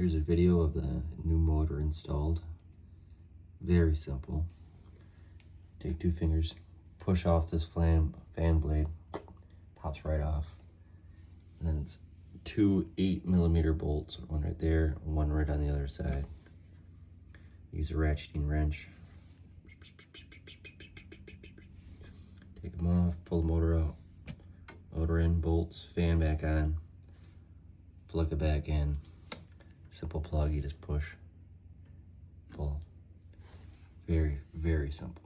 Here's a video of the new motor installed. Very simple. Take 2 fingers, push off this fan blade, pops right off. And then it's 2 8mm bolts, one right there, one right on the other side. Use a ratcheting wrench. Take them off, pull the motor out, motor in, bolts, fan back on, plug it back in. Simple plug, you just push, pull. Very, very simple.